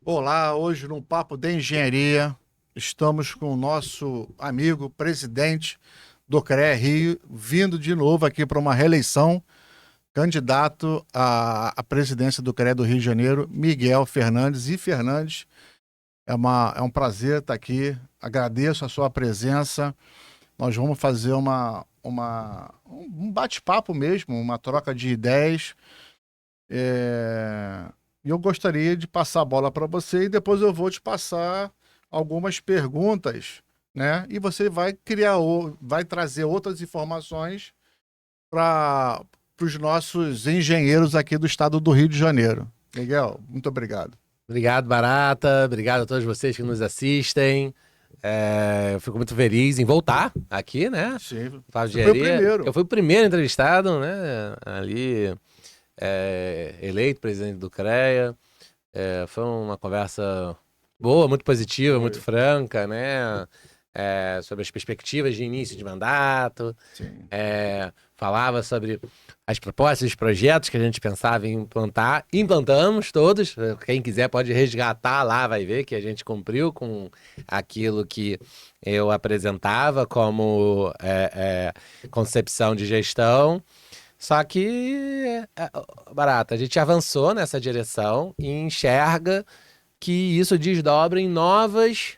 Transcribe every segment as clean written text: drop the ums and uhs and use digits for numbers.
Olá, hoje no Papo de Engenharia, estamos com o nosso amigo presidente do CREA Rio, vindo de novo aqui para uma reeleição, candidato à presidência do CREA do Rio de Janeiro, Miguel Fernandes. E Fernandes, é um prazer estar aqui, agradeço a sua presença. Nós vamos fazer um bate-papo mesmo, uma troca de ideias. E eu gostaria de passar a bola para você e depois eu vou te passar algumas perguntas, né? E você vai vai trazer outras informações para os nossos engenheiros aqui do estado do Rio de Janeiro. Miguel, muito obrigado. Obrigado, Barata. Obrigado a todos vocês que nos assistem. Eu fico muito feliz em voltar aqui, né? Sim, Falar de você foi o engenharia. primeiro. Eu fui o primeiro entrevistado, né? Ali, eleito presidente do CREA. Foi uma conversa boa, muito positiva, muito franca, né? Sobre as perspectivas de início de mandato. Sim. Falava sobre as propostas, os projetos que a gente pensava em implantar. Implantamos todos. Quem quiser pode resgatar lá, vai ver que a gente cumpriu com aquilo que eu apresentava como concepção de gestão. Só que, Barata, a gente avançou nessa direção e enxerga que isso desdobra em novas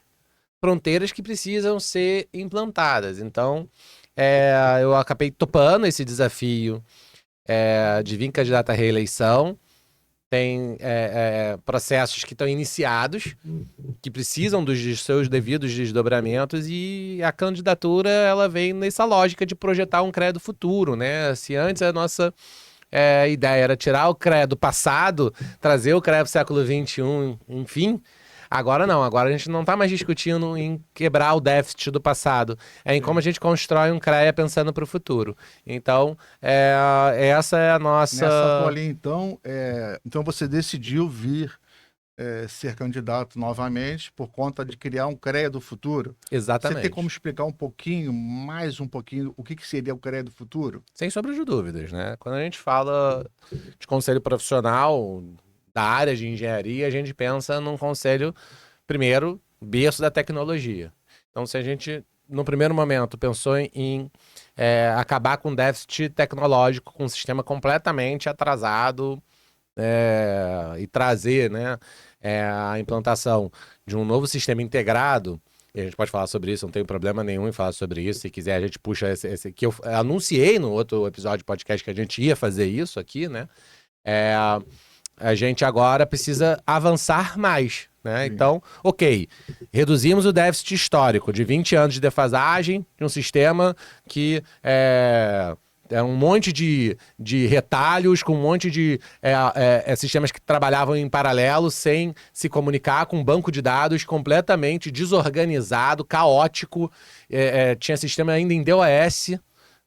fronteiras que precisam ser implantadas. Então, eu acabei topando esse desafio de vir candidato à reeleição. Tem processos que estão iniciados, que precisam dos seus devidos desdobramentos, e a candidatura ela vem nessa lógica de projetar um CREA do futuro, né? Se antes a nossa ideia era tirar o CREA do passado, trazer o CREA para o século XXI, enfim, agora não. Agora a gente não está mais discutindo em quebrar o déficit do passado, em como a gente constrói um CREA pensando para o futuro. Então, essa é a nossa... Nessa bolinha, então você decidiu vir ser candidato novamente por conta de criar um CREA do futuro? Exatamente. Você tem como explicar mais um pouquinho, o que seria o CREA do futuro? Sem sombra de dúvidas, né? Quando a gente fala de conselho profissional da área de engenharia, a gente pensa num conselho, primeiro, berço da tecnologia. Então, se a gente, no primeiro momento, pensou em acabar com o déficit tecnológico, com um sistema completamente atrasado, e trazer, né, a implantação de um novo sistema integrado, e a gente pode falar sobre isso, não tem problema nenhum em falar sobre isso. Se quiser, a gente puxa esse que eu anunciei no outro episódio de podcast que a gente ia fazer isso aqui, né? A gente agora precisa avançar mais, né? Então, ok, reduzimos o déficit histórico de 20 anos de defasagem de um sistema que um monte de retalhos, com um monte de sistemas que trabalhavam em paralelo, sem se comunicar, com um banco de dados completamente desorganizado, caótico. Tinha sistema ainda em DOS,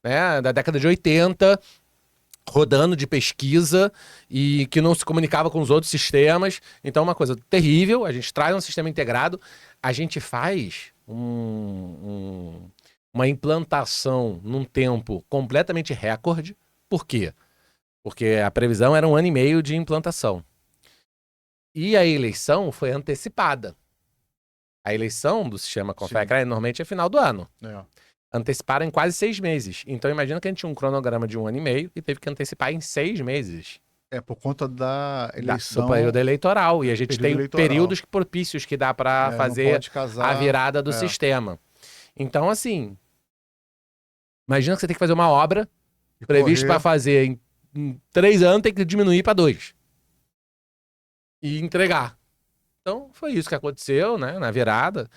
né, da década de 80, rodando de pesquisa e que não se comunicava com os outros sistemas. Então, uma coisa terrível. A gente traz um sistema integrado, a gente faz uma implantação num tempo completamente recorde. Por quê? Porque a previsão era 1 ano e meio de implantação. E a eleição foi antecipada. A eleição do sistema Confecra normalmente é final do ano. Anteciparam em quase 6 meses. Então imagina que a gente tinha um cronograma de 1 ano e meio e teve que antecipar em 6 meses. Por conta da eleição. Do período eleitoral. E a gente tem períodos propícios que dá para fazer a virada do sistema. Então, assim, imagina que você tem que fazer uma obra prevista para fazer em 3 anos, tem que diminuir para 2. E entregar. Então, foi isso que aconteceu, né, na virada.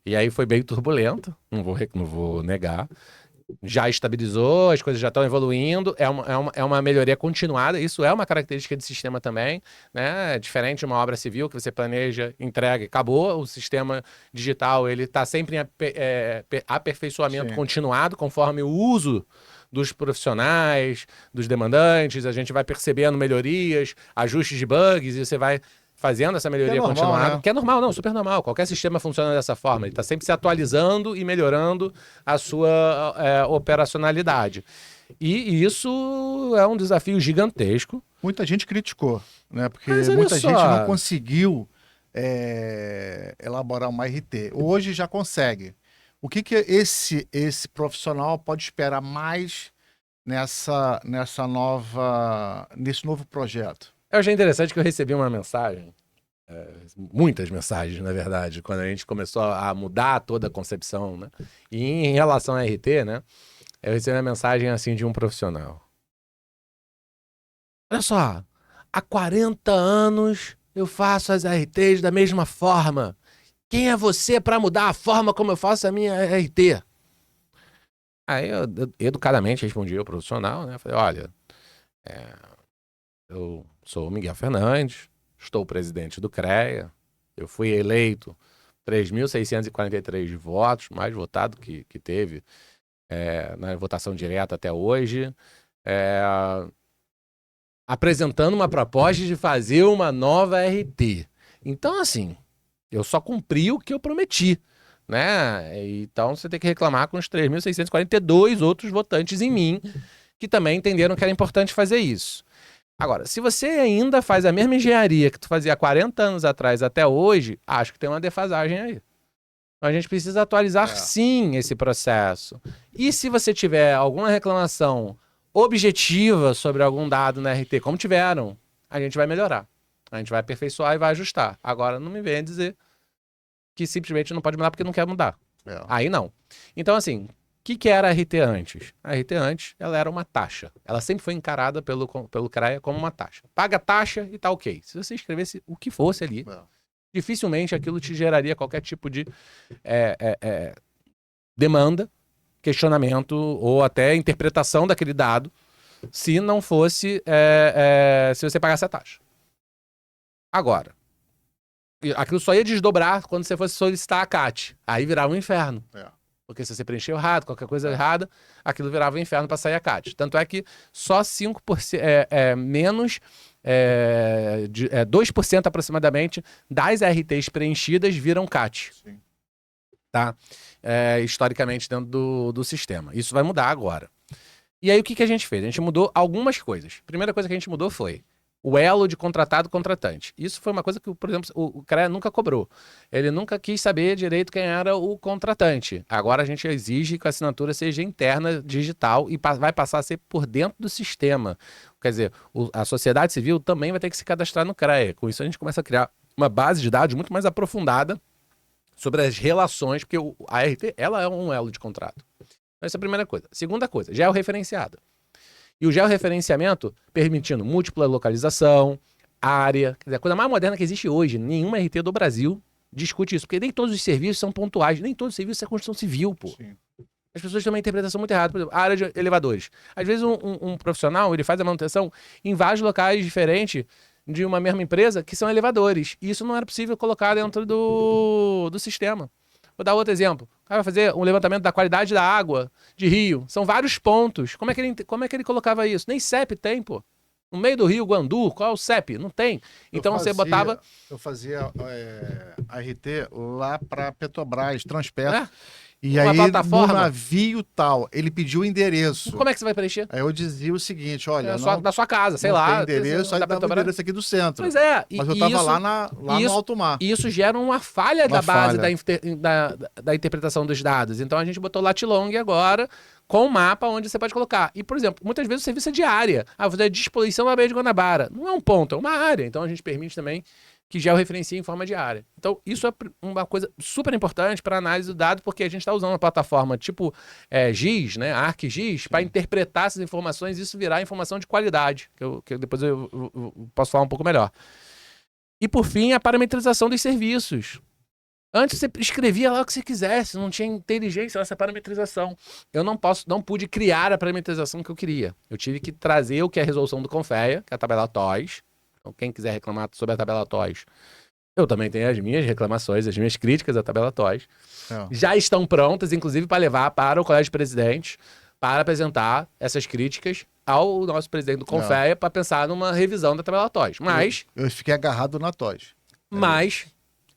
E aí foi bem turbulento, não vou negar. Já estabilizou, as coisas já estão evoluindo, é uma melhoria continuada. Isso é uma característica de sistema também, né? Diferente de uma obra civil que você planeja, entrega e acabou. O sistema digital, ele está sempre em aperfeiçoamento continuado, conforme o uso dos profissionais, dos demandantes. A gente vai percebendo melhorias, ajustes de bugs, e você vai fazendo essa melhoria continuada, que é normal, não, super normal. Qualquer sistema funciona dessa forma. Ele está sempre se atualizando e melhorando a sua operacionalidade. E isso é um desafio gigantesco. Muita gente criticou, né? Porque muita gente não conseguiu elaborar uma RT. Hoje já consegue. O que esse profissional pode esperar mais nesse novo projeto? Eu achei interessante que eu recebi uma mensagem, muitas mensagens, na verdade, quando a gente começou a mudar toda a concepção, né? E em relação à RT, né? Eu recebi uma mensagem assim de um profissional. Olha só, há 40 anos eu faço as RTs da mesma forma. Quem é você para mudar a forma como eu faço a minha RT? Aí eu educadamente respondi ao profissional, né? Falei, olha, eu sou o Miguel Fernandes, estou presidente do CREA, eu fui eleito 3.643 votos, mais votado que teve na votação direta até hoje, apresentando uma proposta de fazer uma nova RT. Então, assim, eu só cumpri o que eu prometi, né? Então, você tem que reclamar com os 3.642 outros votantes em mim, que também entenderam que era importante fazer isso. Agora, se você ainda faz a mesma engenharia que tu fazia 40 anos atrás até hoje, acho que tem uma defasagem aí. Então, a gente precisa atualizar sim esse processo. E se você tiver alguma reclamação objetiva sobre algum dado na RT, como tiveram, a gente vai melhorar. A gente vai aperfeiçoar e vai ajustar. Agora, não me venha dizer que simplesmente não pode mudar porque não quer mudar. Aí não. Então, assim, o que era a RT antes? A RT antes, ela era uma taxa. Ela sempre foi encarada pelo CREA como uma taxa. Paga a taxa e tá ok. Se você escrevesse o que fosse ali, dificilmente aquilo te geraria qualquer tipo de demanda, questionamento ou até interpretação daquele dado, se não fosse, se você pagasse a taxa. Agora, aquilo só ia desdobrar quando você fosse solicitar a CAT. Aí virava um inferno. Porque se você preencheu errado, qualquer coisa errada, aquilo virava um inferno para sair a CAT. Tanto é que só 5%, menos 2% aproximadamente das RTs preenchidas viram CAT. Sim. Tá? Historicamente dentro do sistema. Isso vai mudar agora. E aí o que a gente fez? A gente mudou algumas coisas. A primeira coisa que a gente mudou foi o elo de contratado-contratante. Isso foi uma coisa que, por exemplo, o CREA nunca cobrou. Ele nunca quis saber direito quem era o contratante. Agora a gente exige que a assinatura seja interna, digital, e vai passar a ser por dentro do sistema. Quer dizer, a sociedade civil também vai ter que se cadastrar no CREA. Com isso a gente começa a criar uma base de dados muito mais aprofundada sobre as relações, porque a RT, ela é um elo de contrato. Então, essa é a primeira coisa. Segunda coisa, georreferenciada. E o georreferenciamento permitindo múltipla localização, área, quer dizer, a coisa mais moderna que existe hoje. Nenhuma RT do Brasil discute isso, porque nem todos os serviços são pontuais, nem todos os serviços é construção civil, pô. Sim. As pessoas têm uma interpretação muito errada. Por exemplo, a área de elevadores. Às vezes um profissional, ele faz a manutenção em vários locais diferentes de uma mesma empresa, que são elevadores. E isso não era possível colocar dentro do sistema. Vou dar outro exemplo. O cara vai fazer um levantamento da qualidade da água de rio. São vários pontos. Como é que ele colocava isso? Nem CEP tem, pô. No meio do rio Guandu, qual é o CEP? Não tem. Então você botava... Eu fazia a RT lá para Petrobras, Transperto. E aí, no navio tal, ele pediu o endereço. Como é que você vai preencher? Aí eu dizia o seguinte, olha... da sua casa, sei lá. Tem endereço, aí dava o endereço aqui do centro. Pois é. Mas eu tava lá no alto mar. E isso gera uma falha da base da interpretação dos dados. Então a gente botou Latilong agora com um mapa onde você pode colocar. E, por exemplo, muitas vezes o serviço é de área. Você é despoluição da Baía de Guanabara. Não é um ponto, é uma área. Então a gente permite também que georreferencie em forma de área. Então, isso é uma coisa super importante para análise do dado, porque a gente está usando uma plataforma tipo GIS, né, ArcGIS, para interpretar essas informações e isso virar informação de qualidade, que depois eu posso falar um pouco melhor. E, por fim, a parametrização dos serviços. Antes você escrevia lá o que você quisesse, não tinha inteligência nessa parametrização. Eu não pude criar a parametrização que eu queria. Eu tive que trazer o que é a resolução do CONFEA, que é a tabela TOS. Então, quem quiser reclamar sobre a tabela TOS, eu também tenho as minhas reclamações, as minhas críticas à tabela TOS. Já estão prontas, inclusive, para levar para o Colégio de Presidentes, para apresentar essas críticas ao nosso presidente do CONFEA para pensar numa revisão da tabela TOS. Mas... Eu fiquei agarrado na TOS. Mas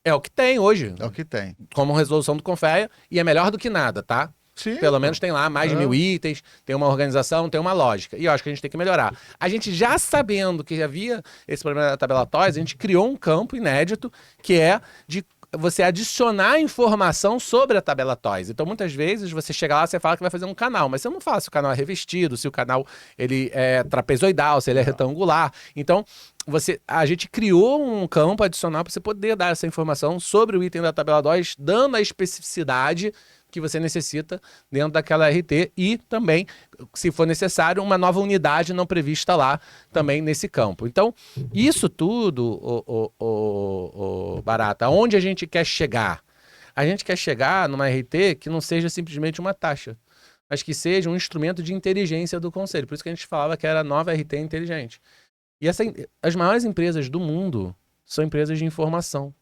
é o que tem hoje. É o que tem. Como resolução do CONFEA, e é melhor do que nada, tá? Sim, Pelo menos tem lá mais de 1000 itens, tem uma organização, tem uma lógica. E eu acho que a gente tem que melhorar. A gente já sabendo que havia esse problema da tabela TOES, a gente criou um campo inédito que é de você adicionar informação sobre a tabela TOES. Então, muitas vezes, você chega lá, você fala que vai fazer um canal, mas você não fala se o canal é revestido, se o canal ele é trapezoidal, se ele é retangular. Então, a gente criou um campo adicional para você poder dar essa informação sobre o item da tabela TOES, dando a especificidade que você necessita dentro daquela RT e também, se for necessário, uma nova unidade não prevista lá também nesse campo. Então, isso tudo, Barata, onde a gente quer chegar? A gente quer chegar numa RT que não seja simplesmente uma taxa, mas que seja um instrumento de inteligência do conselho. Por isso que a gente falava que era a nova RT inteligente. E as maiores empresas do mundo são empresas de informação.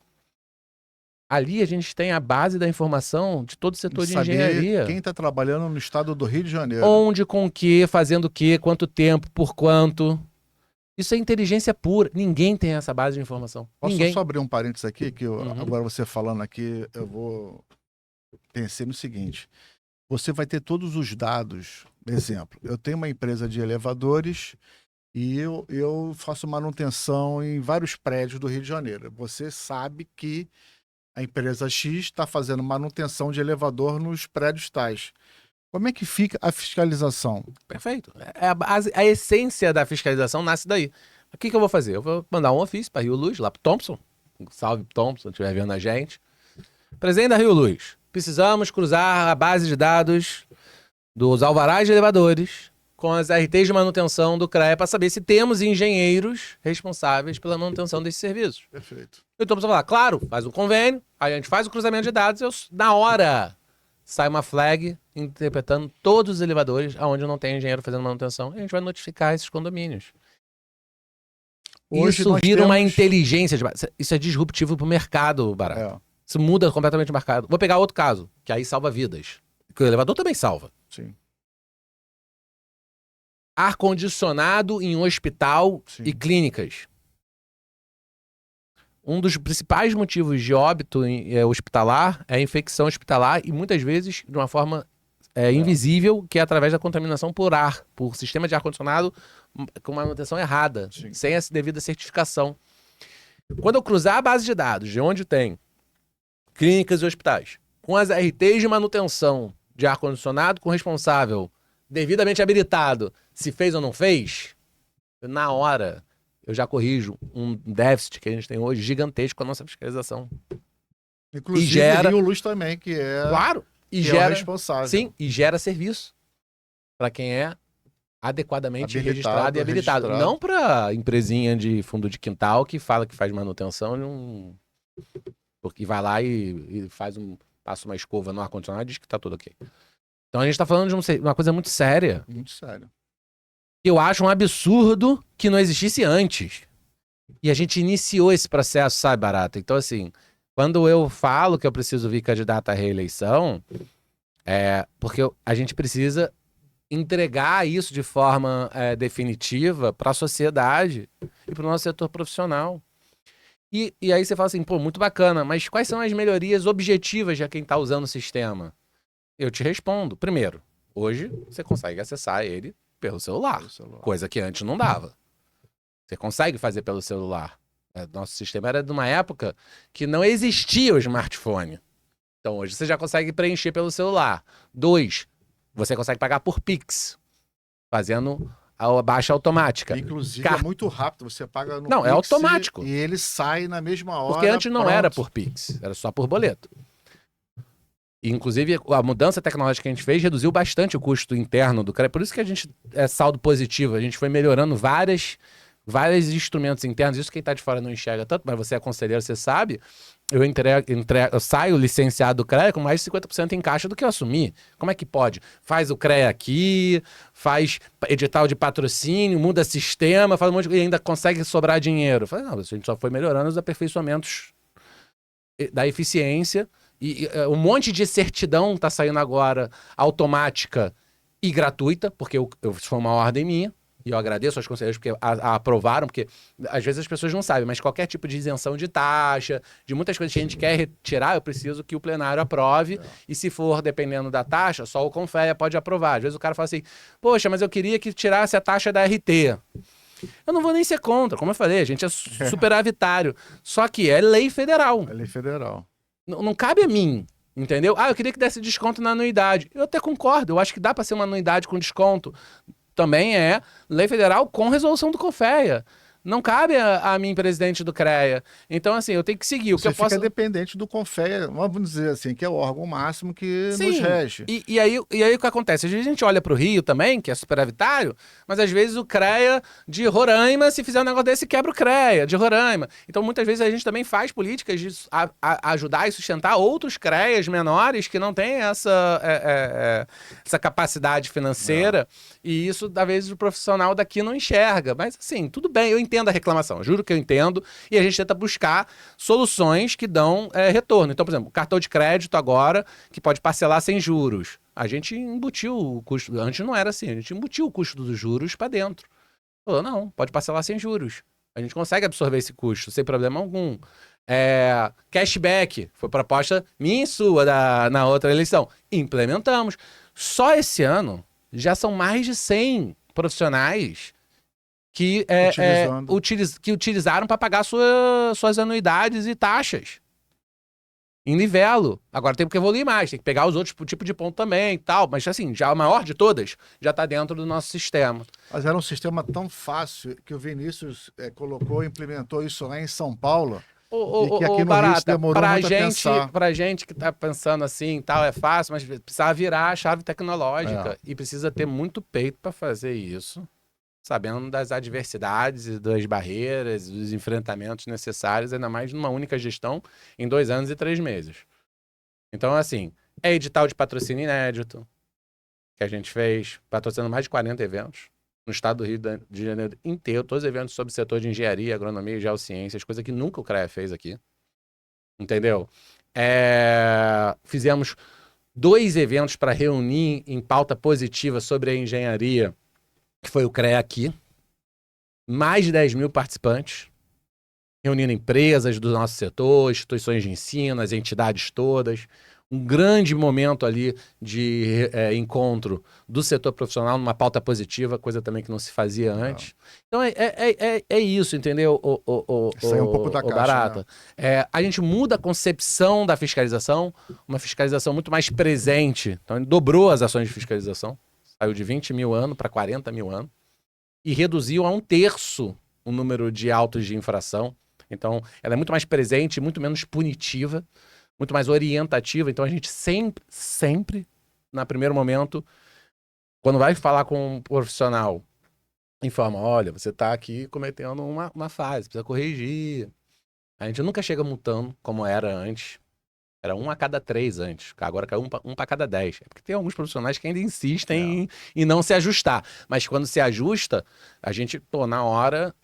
Ali a gente tem a base da informação de todo o setor de engenharia. Quem está trabalhando no estado do Rio de Janeiro. Onde, com o quê, fazendo o quê, quanto tempo, por quanto. Isso é inteligência pura. Ninguém tem essa base de informação. Posso Ninguém. só abrir um parênteses aqui, que agora você falando aqui, eu vou pensar no seguinte. Você vai ter todos os dados. Exemplo, eu tenho uma empresa de elevadores e eu faço manutenção em vários prédios do Rio de Janeiro. Você sabe que a empresa X está fazendo manutenção de elevador nos prédios tais. Como é que fica a fiscalização? Perfeito. A essência da fiscalização nasce daí. O que eu vou fazer? Eu vou mandar um ofício para Rio Luz, lá para Thompson. Salve Thompson, se estiver vendo a gente. Presidente da Rio Luz, precisamos cruzar a base de dados dos alvarás de elevadores com as RTs de manutenção do CREA para saber se temos engenheiros responsáveis pela manutenção desses serviços. Perfeito. Então você vai falar, claro, faz um convênio, aí a gente faz o cruzamento de dados, na hora sai uma flag interpretando todos os elevadores onde não tem engenheiro fazendo manutenção, e a gente vai notificar esses condomínios. Hoje isso vira uma inteligência. Isso é disruptivo para o mercado, Barata. Isso muda completamente o mercado. Vou pegar outro caso, que aí salva vidas. Que o elevador também salva. Sim. Ar-condicionado em hospital Sim. e clínicas. Um dos principais motivos de óbito hospitalar é a infecção hospitalar e muitas vezes de uma forma invisível, que é através da contaminação por ar, por sistema de ar-condicionado com manutenção errada, Sim. sem essa devida certificação. Quando eu cruzar a base de dados de onde tem clínicas e hospitais, com as RTs de manutenção de ar-condicionado com responsável devidamente habilitado, se fez ou não fez, na hora eu já corrijo um déficit que a gente tem hoje gigantesco com a nossa fiscalização. Inclusive e gera... Rio Luz também, que é, claro, e que gera... é o responsável. Sim, e gera serviço para quem é adequadamente registrado e habilitado. Não para empresinha de fundo de quintal que fala que faz manutenção porque vai lá e passa uma escova no ar-condicionado e diz que tá tudo ok. Então a gente tá falando de uma coisa muito séria. Muito sério. Eu acho um absurdo que não existisse antes. E a gente iniciou esse processo, sabe, Barata? Então, assim, quando eu falo que eu preciso vir candidato à reeleição, porque a gente precisa entregar isso de forma definitiva para a sociedade e para o nosso setor profissional. E aí você fala assim, pô, muito bacana, mas quais são as melhorias objetivas de quem está usando o sistema? Eu te respondo. Primeiro, hoje você consegue acessar ele pelo celular, coisa que antes não dava. Você consegue fazer pelo celular. Nosso sistema era de uma época que não existia o smartphone. Então hoje você já consegue preencher pelo celular. 2, você consegue pagar por Pix, fazendo a baixa automática. Inclusive é muito rápido, você paga no Pix é automático. E ele sai na mesma hora. Porque antes não era por Pix, era só por boleto. Inclusive, a mudança tecnológica que a gente fez reduziu bastante o custo interno do CREA. Por isso que a gente é saldo positivo. A gente foi melhorando vários instrumentos internos. Isso quem tá de fora não enxerga tanto, mas você é conselheiro, você sabe. Eu saio licenciado do CREA com mais de 50% em caixa do que eu assumi. Como é que pode? Faz o CREA aqui, faz edital de patrocínio, muda sistema, faz um monte de... e ainda consegue sobrar dinheiro. Eu falei, não, a gente só foi melhorando os aperfeiçoamentos da eficiência. E um monte de certidão tá saindo agora automática e gratuita, porque foi uma ordem minha. e eu agradeço aos conselheiros porque aprovaram, porque às vezes as pessoas não sabem, mas qualquer tipo de isenção de taxa, de muitas coisas que a gente quer retirar, eu preciso que o plenário aprove, e se for dependendo da taxa, só o Confea pode aprovar. Às vezes o cara fala assim, poxa, mas eu queria que tirasse a taxa da RT. Eu não vou nem ser contra, como eu falei, a gente é superavitário. Só que é lei federal. É lei federal. Não cabe a mim, entendeu? Ah, eu queria que desse desconto na anuidade. Eu até concordo, eu acho que dá para ser uma anuidade com desconto. Também é lei federal com resolução do CONFEA. Não cabe a mim, presidente do CREA. Então, assim, eu tenho que seguir. O que Você eu fica posso... dependente do CONFEA, vamos dizer assim, que é o órgão máximo que nos Sim, rege. e aí o que acontece? Às vezes a gente olha para o Rio também, que é superavitário, mas às vezes o CREA de Roraima, se fizer um negócio desse, quebra o CREA de Roraima. Então muitas vezes a gente também faz políticas de ajudar e sustentar outros CREAs menores que não têm essa capacidade financeira, e isso, às vezes, o profissional daqui não enxerga. Mas assim, tudo bem, eu entendo a reclamação, juro que eu entendo, e a gente tenta buscar soluções que dão retorno. Então, por exemplo, o cartão de crédito agora, que pode parcelar sem juros. A gente embutiu o custo, antes não era assim, a gente embutiu o custo dos juros para dentro. Falou, não, pode parcelar sem juros. A gente consegue absorver esse custo sem problema algum. Cashback, foi proposta minha e sua na outra eleição. Implementamos. Só esse ano já são mais de 100 profissionais que, que utilizaram para pagar suas anuidades e taxas. Em nivelo. Agora tem que evoluir mais, tem que pegar os outros tipos de ponto também e tal. Mas assim, já a maior de todas já está dentro do nosso sistema. Mas era um sistema tão fácil que o Vinícius implementou isso lá em São Paulo. E que aqui no Rio isso demorou muito a pensar. Pra gente que está pensando assim tal, é fácil, mas precisa virar a chave tecnológica. E precisa ter muito peito para fazer isso, sabendo das adversidades e das barreiras, dos enfrentamentos necessários, ainda mais numa única gestão em 2 anos e 3 meses. Então, assim, é edital de patrocínio inédito que a gente fez, patrocinando mais de 40 eventos no estado do Rio de Janeiro inteiro, todos os eventos sobre o setor de engenharia, agronomia e geociências, coisa que nunca o CREA fez aqui. Entendeu? Fizemos 2 eventos para reunir em pauta positiva sobre a engenharia, que foi o CREA aqui. Mais de 10 mil participantes, reunindo empresas do nosso setor, instituições de ensino, as entidades todas. Um grande momento ali de encontro do setor profissional numa pauta positiva, coisa também que não se fazia antes. Então é isso, entendeu? Isso aí é um pouco da caixa, Barata. Né? A gente muda a concepção da fiscalização, uma fiscalização muito mais presente. Então, ele dobrou as ações de fiscalização, saiu de 20 mil anos para 40 mil anos, e reduziu a 1/3 o número de autos de infração. Então, ela é muito mais presente, muito menos punitiva, muito mais orientativa. Então, a gente sempre, no primeiro momento, quando vai falar com um profissional, informa, olha, você está aqui cometendo uma falha, precisa corrigir. A gente nunca chega multando, como era antes. Era 1 a cada 3 antes. Agora caiu 1 para cada 10. É porque tem alguns profissionais que ainda insistem em não se ajustar. Mas quando se ajusta, a gente, na hora,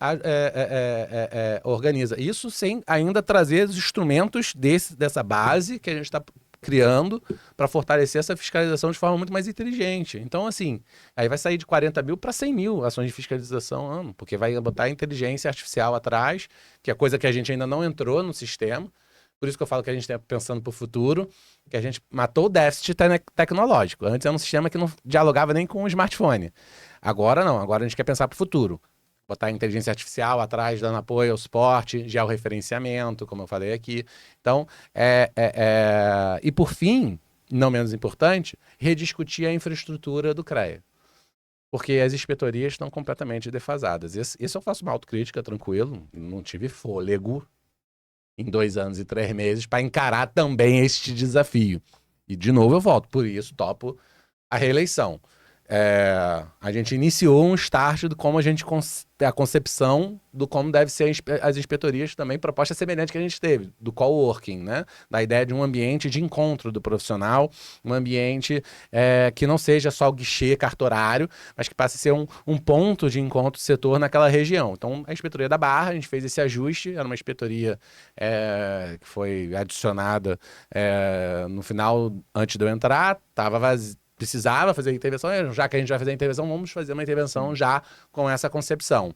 organiza. Isso sem ainda trazer os instrumentos dessa base que a gente está criando para fortalecer essa fiscalização de forma muito mais inteligente. Então, assim, aí vai sair de 40 mil para 100 mil ações de fiscalização ano, porque vai botar a inteligência artificial atrás, que é coisa que a gente ainda não entrou no sistema. Por isso que eu falo que a gente está pensando para o futuro, que a gente matou o déficit tecnológico. Antes era um sistema que não dialogava nem com o smartphone. Agora não, agora a gente quer pensar para o futuro. Botar a inteligência artificial atrás, dando apoio ao suporte, georreferenciamento, como eu falei aqui. Então, e por fim, não menos importante, rediscutir a infraestrutura do CREA. Porque as inspetorias estão completamente defasadas. Isso eu faço uma autocrítica, tranquilo, não tive fôlego em 2 anos e 3 meses para encarar também este desafio. E, de novo, eu volto. Por isso, topo a reeleição. A gente iniciou um start de como a concepção do como deve ser as inspetorias também, proposta semelhante que a gente teve, do coworking, né? Da ideia de um ambiente de encontro do profissional, um ambiente que não seja só o guichê cartorário, mas que passe a ser um ponto de encontro do setor naquela região. Então, a inspetoria da Barra, a gente fez esse ajuste, era uma inspetoria que foi adicionada no final, antes de eu entrar, estava vazia. precisava fazer intervenção, já que a gente vai fazer a intervenção, vamos fazer uma intervenção já com essa concepção.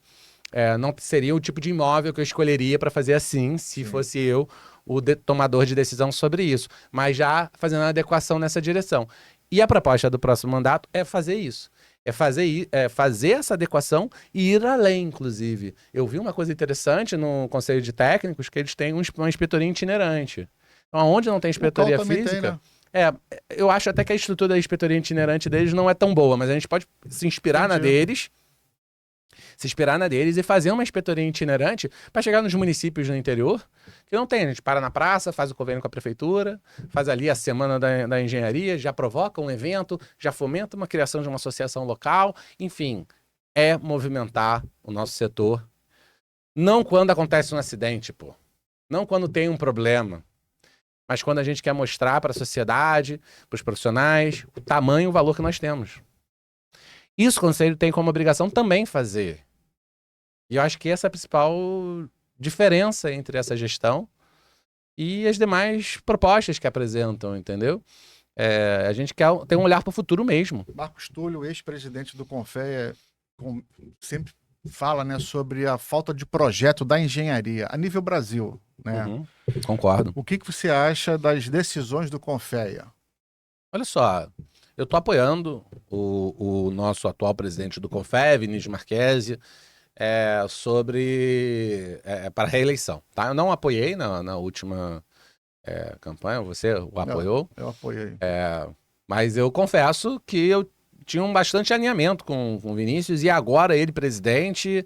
Não seria o tipo de imóvel que eu escolheria para fazer assim, se fosse eu o tomador de decisão sobre isso, mas já fazendo a adequação nessa direção. E a proposta do próximo mandato é fazer isso. Fazer essa adequação e ir além, inclusive. Eu vi uma coisa interessante no Conselho de Técnicos, que eles têm uma inspetoria itinerante. Então, onde não tem inspetoria física... eu acho até que a estrutura da inspetoria itinerante deles não é tão boa, mas a gente pode se inspirar na deles e fazer uma inspetoria itinerante para chegar nos municípios do interior, que não tem. A gente para na praça, faz o convênio com a prefeitura, faz ali a semana da engenharia, já provoca um evento, já fomenta uma criação de uma associação local, enfim, movimentar o nosso setor. Não quando acontece um acidente, não quando tem um problema, mas quando a gente quer mostrar para a sociedade, para os profissionais, o tamanho e o valor que nós temos. Isso o Conselho tem como obrigação também fazer. E eu acho que essa é a principal diferença entre essa gestão e as demais propostas que apresentam, entendeu? A gente quer ter um olhar para o futuro mesmo. Marcos Túlio, ex-presidente do Confea, sempre fala, né, sobre a falta de projeto da engenharia a nível Brasil, né? Uhum, concordo. O que você acha das decisões do Confea? Olha só, eu estou apoiando o nosso atual presidente do Confea, Vinícius Marquesi, para a reeleição. Tá? Eu não apoiei na última campanha, você o apoiou? Eu apoiei. Mas eu confesso que eu tinha um bastante alinhamento com o Vinícius, e agora ele, presidente,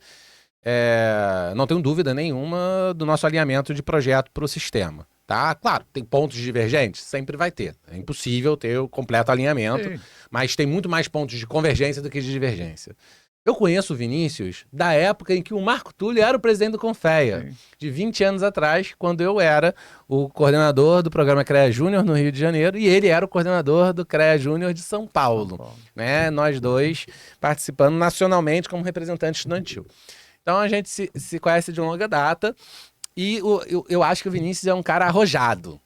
não tenho dúvida nenhuma do nosso alinhamento de projeto para o sistema. Tá? Claro, tem pontos divergentes? Sempre vai ter. É impossível ter o completo alinhamento, sim, mas tem muito mais pontos de convergência do que de divergência. Eu conheço o Vinícius da época em que o Marco Túlio era o presidente do Confea, sim, de 20 anos atrás, quando eu era o coordenador do programa CREA Júnior no Rio de Janeiro e ele era o coordenador do CREA Júnior de São Paulo. Né? Nós dois participando nacionalmente como representante estudantil. Então a gente se conhece de longa data. E eu acho que o Vinícius é um cara arrojado.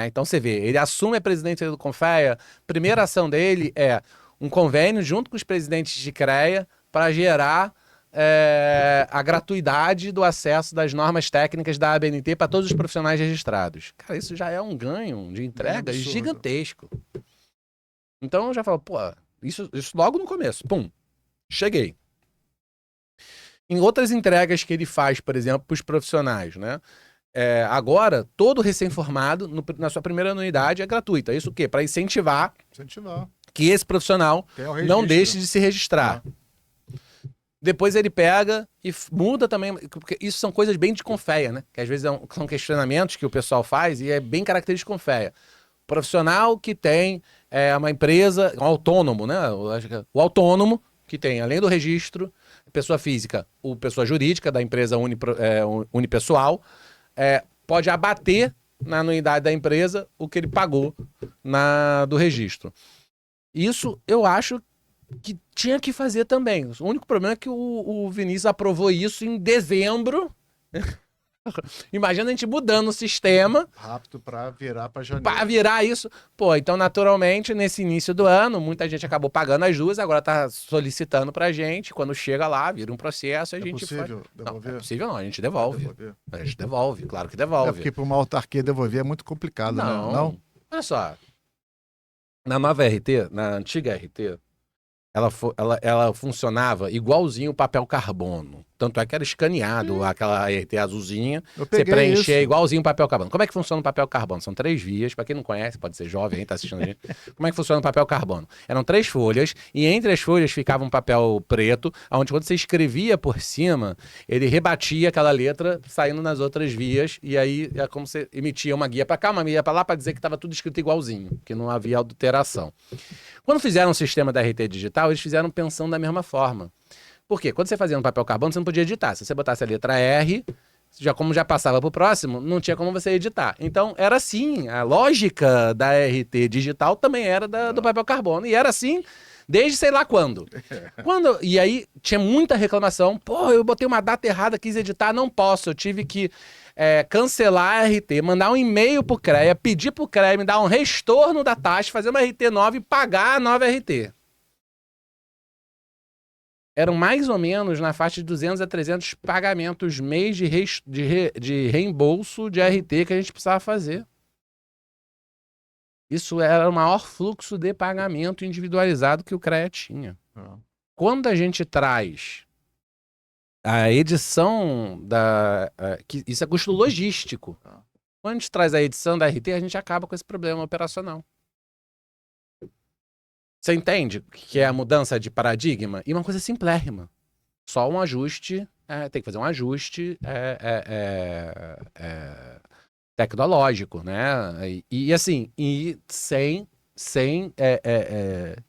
Então você vê, ele assume a presidência do Confea, primeira ação dele é um convênio junto com os presidentes de CREA para gerar a gratuidade do acesso das normas técnicas da ABNT para todos os profissionais registrados. Cara, isso já é um ganho de entrega gigantesco. Então eu já falo, isso logo no começo, cheguei. Em outras entregas que ele faz, por exemplo, para os profissionais, né? Agora, todo recém-formado, na sua primeira anuidade, é gratuito. Isso o quê? Para incentivar que esse profissional não deixe de se registrar. Depois ele pega e muda também, porque isso são coisas bem de Confea, né? Que às vezes são questionamentos que o pessoal faz e é bem característico de Confea. Profissional que tem uma empresa, um autônomo, né? O autônomo que tem, além do registro, pessoa física ou pessoa jurídica da empresa unipessoal, pode abater na anuidade da empresa o que ele pagou do registro. Isso eu acho que tinha que fazer também. O único problema é que o Vinícius aprovou isso em dezembro. Imagina a gente mudando o sistema. Rápido para virar para janeiro. Para virar isso. Então, naturalmente, nesse início do ano, muita gente acabou pagando as duas, agora está solicitando para a gente. Quando chega lá, vira um processo, a gente possível devolver? Não, é possível não, a gente devolve. A gente devolve, claro que devolve. Porque para uma autarquia devolver é muito complicado, né? Não? Olha só. Na nova RT, na antiga RT, ela funcionava igualzinho o papel carbono. Tanto é que era escaneado, aquela RT azulzinha, você preencher igualzinho o papel carbono. Como é que funciona o papel carbono? São 3 vias, para quem não conhece, pode ser jovem, aí tá assistindo a gente. Como é que funciona o papel carbono? Eram 3 folhas, e entre as folhas ficava um papel preto, onde quando você escrevia por cima, ele rebatia aquela letra, saindo nas outras vias, e aí é como você emitia uma guia para cá, uma guia para lá, para dizer que estava tudo escrito igualzinho, que não havia adulteração. Quando fizeram o sistema da RT digital, eles fizeram pensando da mesma forma. Por quê? Quando você fazia no papel carbono, você não podia editar. Se você botasse a letra R, como já passava para o próximo, não tinha como você editar. Então, era assim. A lógica da RT digital também era do papel carbono. E era assim desde sei lá quando. E aí, tinha muita reclamação. Eu botei uma data errada, quis editar, não posso. Eu tive que cancelar a RT, mandar um e-mail pro CREA, pedir pro CREA me dar um restorno da taxa, fazer uma RT nova e pagar a nova RT. Eram mais ou menos na faixa de 200 a 300 pagamentos mês de reembolso de RT que a gente precisava fazer. Isso era o maior fluxo de pagamento individualizado que o CREA tinha. Quando a gente traz a edição isso é custo logístico. Quando a gente traz a edição da RT, a gente acaba com esse problema operacional. Você entende que é a mudança de paradigma? E uma coisa simplérrima. Só um ajuste, tem que fazer um ajuste tecnológico, né? E assim, sem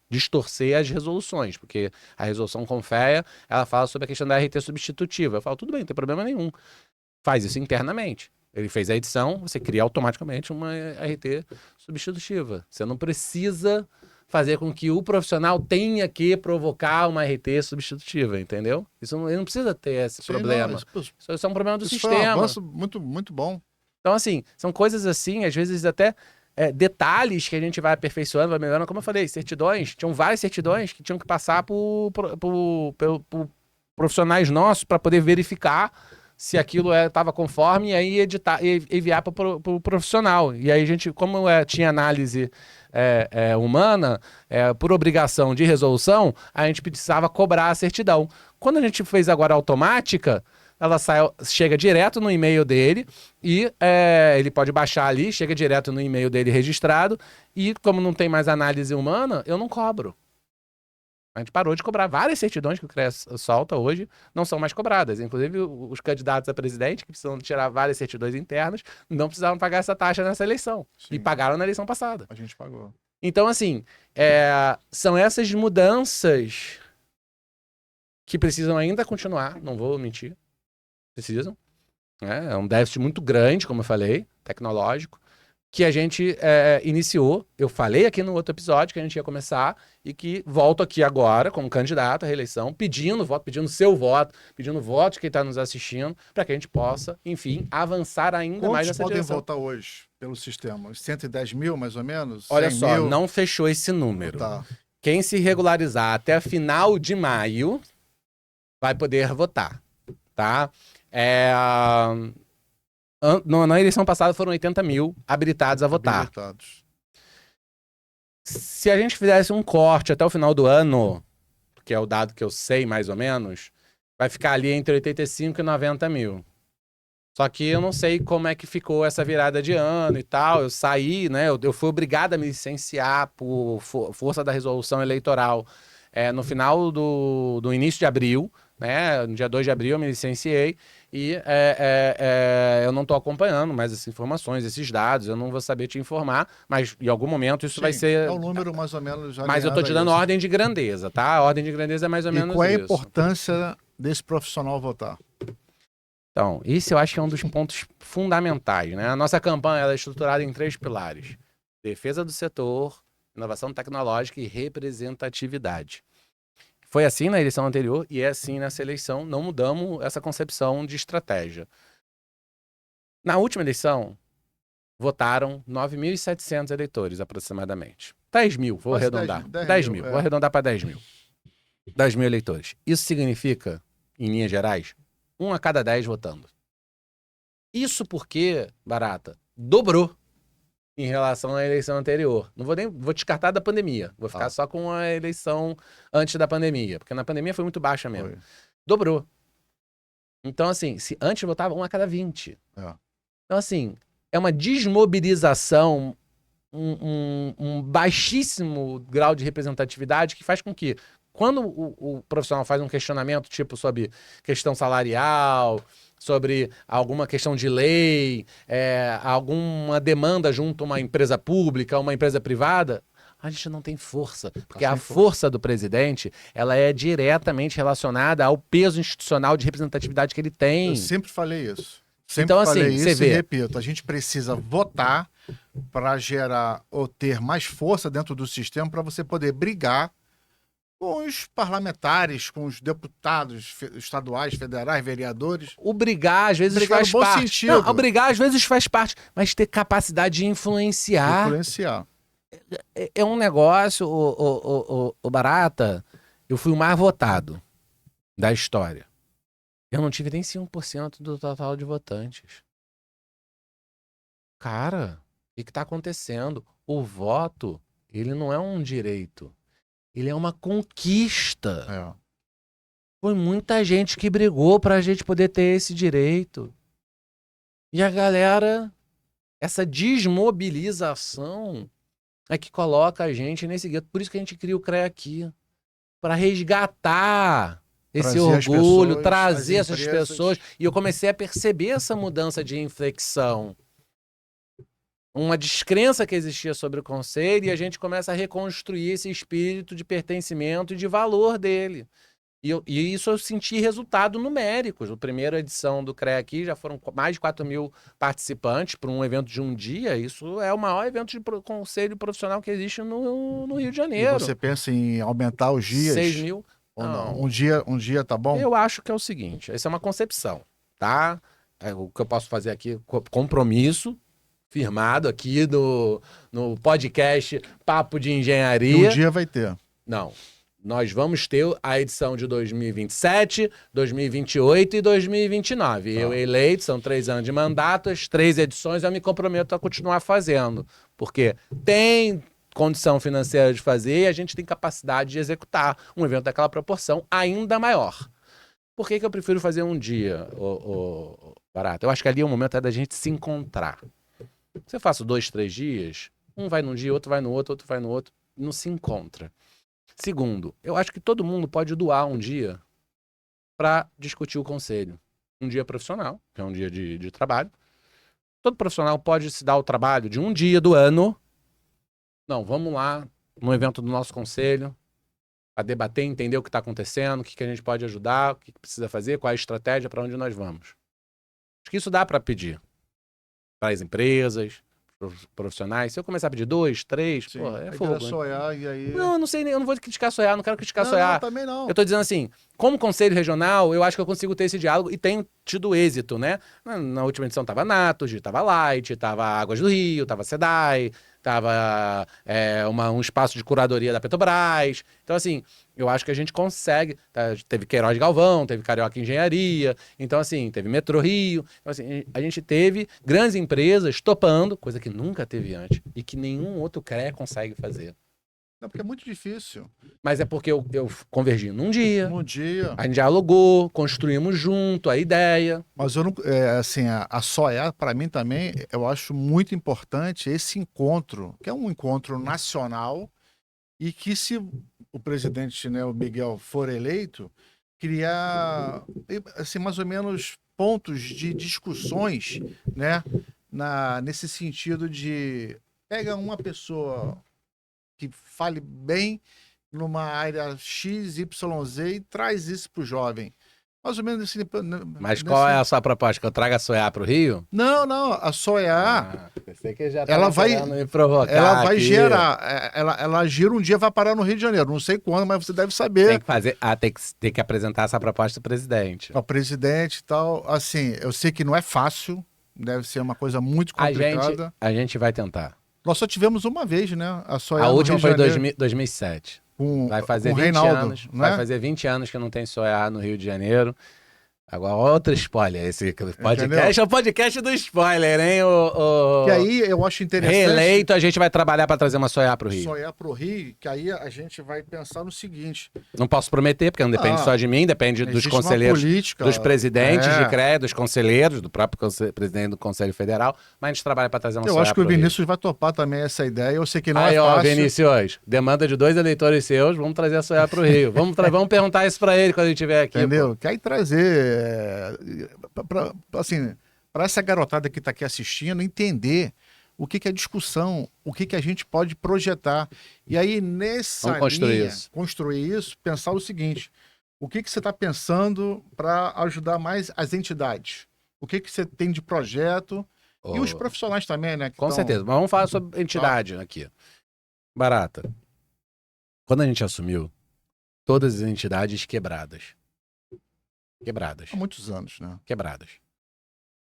distorcer as resoluções, porque a resolução Confea, ela fala sobre a questão da RT substitutiva. Eu falo, tudo bem, não tem problema nenhum. Faz isso internamente. Ele fez a edição, você cria automaticamente uma RT substitutiva. Você não precisa fazer com que o profissional tenha que provocar uma RT substitutiva, entendeu? Ele não precisa ter esse problema. Isso é um problema do sistema. Foi um avanço muito, muito bom. Então, assim, são coisas assim, às vezes até detalhes que a gente vai aperfeiçoando, vai melhorando. Como eu falei, certidões, tinham várias certidões que tinham que passar por profissionais nossos para poder verificar se aquilo estava conforme e aí editar e enviar para o profissional. E aí a gente, como tinha análise humana, por obrigação de resolução, a gente precisava cobrar a certidão. Quando a gente fez agora automática, ela chega direto no e-mail dele e ele pode baixar ali, chega direto no e-mail dele registrado e como não tem mais análise humana, eu não cobro. A gente parou de cobrar. Várias certidões que o CREA solta hoje não são mais cobradas. Inclusive, os candidatos a presidente, que precisam tirar várias certidões internas, não precisavam pagar essa taxa nessa eleição. Sim. E pagaram na eleição passada. A gente pagou. Então, assim, são essas mudanças que precisam ainda continuar, não vou mentir. Precisam. É um déficit muito grande, como eu falei, tecnológico, que a gente iniciou. Eu falei aqui no outro episódio que a gente ia começar e que volto aqui agora como candidato à reeleição, pedindo voto, pedindo seu voto, pedindo voto de quem está nos assistindo, para que a gente possa, enfim, avançar ainda mais nessa direção. Quantos podem votar hoje pelo sistema? Os 110 mil, mais ou menos? Olha só, não fechou esse número. Tá. Quem se regularizar até final de maio vai poder votar, tá? Na eleição passada foram 80 mil habilitados a votar. Se a gente fizesse um corte até o final do ano, que é o dado que eu sei mais ou menos, vai ficar ali entre 85 e 90 mil. Só que eu não sei como é que ficou essa virada de ano e tal. Eu saí, né? Eu fui obrigado a me licenciar por força da resolução eleitoral no final do início de abril, né? No dia 2 de abril eu me licenciei e eu não estou acompanhando mais essas informações, esses dados, eu não vou saber te informar, mas em algum momento isso vai ser... É um número mais ou menos... Mas eu estou te dando ordem de grandeza, tá? A ordem de grandeza é mais ou menos isso. E qual é a importância desse profissional votar? Então, esse eu acho que é um dos pontos fundamentais, né? A nossa campanha ela é estruturada em 3 pilares: defesa do setor, inovação tecnológica e representatividade. Foi assim na eleição anterior e é assim nessa eleição. Não mudamos essa concepção de estratégia. Na última eleição, votaram 9.700 eleitores, aproximadamente. 10 mil, vou arredondar. 10 mil, vou arredondar para 10 mil. 10 mil eleitores. Isso significa, em linhas gerais, 1 a cada 10 votando. Isso porque, Barata, dobrou em relação à eleição anterior. Não vou descartar da pandemia. Vou ficar só com a eleição antes da pandemia. Porque na pandemia foi muito baixa mesmo. Foi. Dobrou. Então, assim, se antes votava 1 a cada 20. Então, assim, é uma desmobilização, um baixíssimo grau de representatividade que faz com que, quando o profissional faz um questionamento, tipo, sobre questão salarial, sobre alguma questão de lei, alguma demanda junto a uma empresa pública, uma empresa privada, a gente não tem força. Porque a força do presidente, ela é diretamente relacionada ao peso institucional de representatividade que ele tem. Eu sempre falei isso. Sempre falei isso e repito, a gente precisa votar para gerar ou ter mais força dentro do sistema para você poder brigar Com os parlamentares, com os deputados estaduais, federais, vereadores. O brigar, às vezes, Brigar no faz bom parte. sentido. Não, o brigar, às vezes, faz parte. Mas ter capacidade de influenciar. Influenciar. É um negócio, o Barata, eu fui o mais votado da história. Eu não tive nem 5% do total de votantes. Cara, o que tá acontecendo? O voto, ele não é um direito. Ele é uma conquista. É. Foi muita gente que brigou pra gente poder ter esse direito. E a galera, essa desmobilização é que coloca a gente nesse gueto. Por isso que a gente cria o CREA aqui. Pra resgatar esse Trazer as orgulho, pessoas, trazer as essas empresas. pessoas. E eu comecei a perceber essa mudança de inflexão. Uma descrença que existia sobre o conselho, e a gente começa a reconstruir esse espírito de pertencimento e de valor dele. E isso eu senti resultado numéricos. A primeira edição do CREA aqui já foram mais de 4.000 participantes para um evento de um dia. Isso é o maior evento de conselho profissional que existe no Rio de E Janeiro. você pensa em aumentar os dias? 6.000? Ou não? Não. Um dia tá bom? Eu acho que é o seguinte, essa é uma concepção, tá? O que eu posso fazer aqui, compromisso firmado aqui no podcast Papo de E Engenharia. um dia vai ter. Não, nós vamos ter a edição de 2027, 2028 e 2029. Tá. Eu eleito, são 3 anos de mandato, as 3 edições eu me comprometo a continuar fazendo, porque tem condição financeira de fazer e a gente tem capacidade de executar um evento daquela proporção ainda maior. Por que eu prefiro fazer um dia, Barata? Eu acho que ali o momento é da gente se encontrar. Se eu faço 2, 3 dias, um vai num dia, outro vai no outro, outro vai no outro, não se encontra. Segundo, eu acho que todo mundo pode doar um dia para discutir o conselho. Um dia profissional, que é um dia de trabalho. Todo profissional pode se dar o trabalho de um dia do ano. Não, vamos lá no evento do nosso conselho a debater, entender o que está acontecendo, o que a gente pode ajudar, o que precisa fazer, qual é a estratégia, para onde nós vamos. Acho que isso dá para pedir para as empresas, profissionais. Se eu começar a pedir 2, 3, Sim. pô, é Aí fogo. vira Soiar, e aí... Não, eu não sei, eu não vou criticar Soiar, não quero criticar Não, Soiar. não, também não. Eu tô dizendo assim, como conselho regional, eu acho que eu consigo ter esse diálogo e tenho tido êxito, né? Na última edição tava Natos, tava Light, tava Águas do Rio, tava SEDAI, tava um espaço de curadoria da Petrobras. Então, assim, eu acho que a gente consegue. Tá? Teve Queiroz Galvão, teve Carioca Engenharia, então, assim, teve Metrô Rio. Então, assim, a gente teve grandes empresas topando, coisa que nunca teve antes e que nenhum outro CREA consegue fazer. Não, porque é muito difícil. Mas é porque eu convergi num dia. Um dia... A gente dialogou, construímos junto a ideia. Mas eu não, assim, a Soiar, para mim também, eu acho muito importante esse encontro, que é um encontro nacional, e que se o presidente, né, o Miguel, for eleito, criar, assim, mais ou menos pontos de discussões, né, nesse sentido de pega uma pessoa que fale bem numa área X, Y, Z e traz isso para o jovem. Mais ou menos assim. Mas qual é a sua proposta? Que eu traga a Soiar pro Rio? Não, a Soiar, Pensei que já ela vai, me provocar ela vai aqui. gerar, ela gira um dia, vai parar no Rio de Janeiro. Não sei quando, mas você deve Tem saber. que fazer. Tem que apresentar essa proposta ao presidente. O presidente e tal, assim, eu sei que não é fácil, deve ser uma coisa muito complicada. A gente vai tentar. Nós só tivemos uma vez, né? A Soiar A no última Rio de foi em Janeiro, 2007. com, Vai fazer com o 20 Reinaldo, anos. né? Vai fazer 20 anos que não tem Soiar no Rio de Janeiro. Agora, outro spoiler. Esse podcast Entendeu? é o podcast do spoiler, hein? Que aí eu acho interessante. Reeleito, a gente vai trabalhar para trazer uma Soiar pro Rio. Soiar pro Rio, que aí a gente vai pensar no seguinte: Não posso prometer, porque não depende só de mim, depende dos existe uma conselheiros, política, dos presidentes é. de CREA, dos conselheiros, do próprio presidente do Conselho Federal, mas a gente trabalha para trazer uma Eu Soiar acho que o pro Rio. Vinícius vai topar também essa ideia. Eu sei que não Aí, é ó, fácil. Vinícius, demanda de 2 eleitores seus, vamos trazer a Soiar pro Rio. Vamos perguntar isso para ele quando ele estiver aqui. Entendeu? Quer ir trazer, assim, para essa garotada que está aqui assistindo, entender o que é discussão, o que a gente pode projetar. E aí, nessa Vamos construir linha, isso. construir isso, pensar o seguinte: o que você está pensando para ajudar mais as entidades? O que você tem de projeto? E os profissionais também, né? Com certeza, mas vamos falar sobre entidade aqui. Barata. Quando a gente assumiu, todas as entidades quebradas. Quebradas. Há muitos anos, né? Quebradas.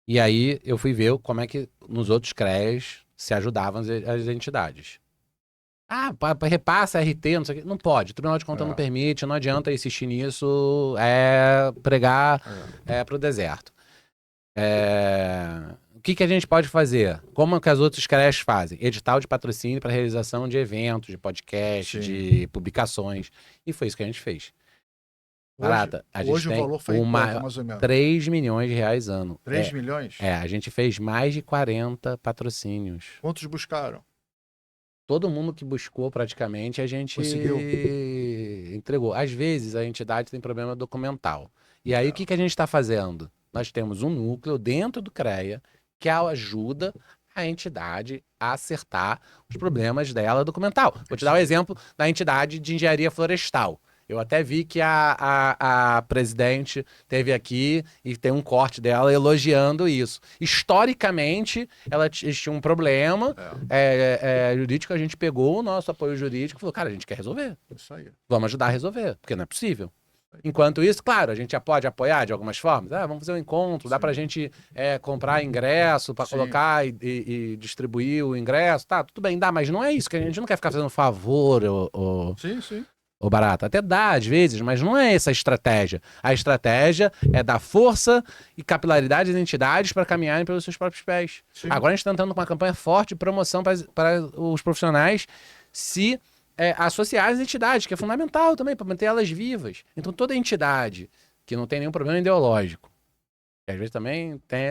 E aí eu fui ver como é que nos outros CREAs se ajudavam as entidades. Repassa RT, não sei o quê. Não pode, o Tribunal de Contas não permite, não adianta insistir nisso, pregar pro deserto. O que a gente pode fazer? Como que as outras CREAs fazem? Edital de patrocínio para realização de eventos, de podcast, de publicações. E foi isso que a gente fez. Barata, a gente hoje tem o valor foi quanto, mais ou menos? 3 milhões de reais ano. 3 milhões? A gente fez mais de 40 patrocínios. Quantos buscaram? Todo mundo que buscou praticamente a gente conseguiu. entregou. Às vezes a entidade tem problema documental. E aí o que a gente está fazendo? Nós temos um núcleo dentro do CREA que ajuda a entidade a acertar os problemas dela documental. Vou te dar um exemplo da entidade de engenharia florestal. Eu até vi que a presidente teve aqui e tem um corte dela elogiando isso. Historicamente, ela tinha um problema jurídico, a gente pegou o nosso apoio jurídico e falou, cara, a gente quer resolver. Isso aí. Vamos ajudar a resolver, porque não é possível. Enquanto isso, claro, a gente pode apoiar de algumas formas. Vamos fazer um encontro, dá pra gente comprar ingresso para colocar e distribuir o ingresso. Tá, tudo bem, dá, mas não é isso, que a gente não quer ficar fazendo favor. Sim. Ô, Barata, até dá às vezes, mas não é essa a estratégia. A estratégia é dar força e capilaridade às entidades para caminharem pelos seus próprios pés. Sim. Agora a gente está entrando com uma campanha forte de promoção para os profissionais se associar às entidades, que é fundamental também para manter elas vivas. Então toda entidade que não tem nenhum problema ideológico, que às vezes também tem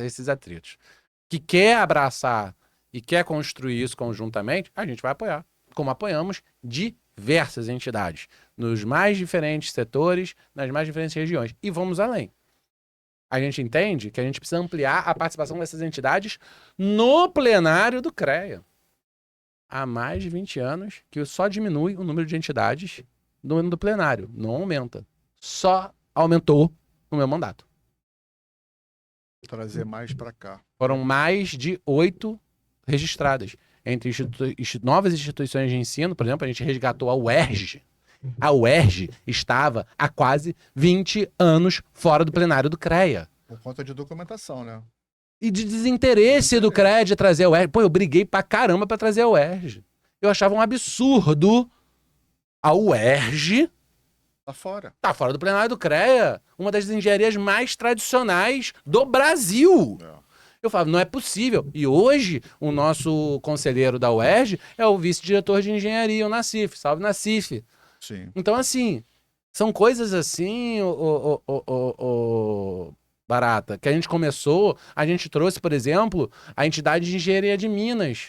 esses atritos, que quer abraçar e quer construir isso conjuntamente, a gente vai apoiar, como apoiamos diversas entidades, nos mais diferentes setores, nas mais diferentes regiões. E vamos além. A gente entende que a gente precisa ampliar a participação dessas entidades no plenário do CREA. Há mais de 20 anos que só diminui o número de entidades do plenário, não aumenta. Só aumentou no meu mandato. Trazer mais para cá. Foram mais de 8 registradas. Entre novas instituições de ensino, por exemplo, a gente resgatou a UERJ. A UERJ estava há quase 20 anos fora do plenário do CREA. Por conta de documentação, né? E de desinteresse do CREA de trazer a UERJ. Pô, eu briguei pra caramba pra trazer a UERJ. Eu achava um absurdo a UERJ tá fora do plenário do CREA. Uma das engenharias mais tradicionais do Brasil. Eu falava, não é possível. E hoje, o nosso conselheiro da UERJ é o vice-diretor de engenharia, o Nassif. Salve, Nassif. Sim. Então, assim, são coisas assim, Barata, que a gente começou, a gente trouxe, por exemplo, a entidade de engenharia de Minas,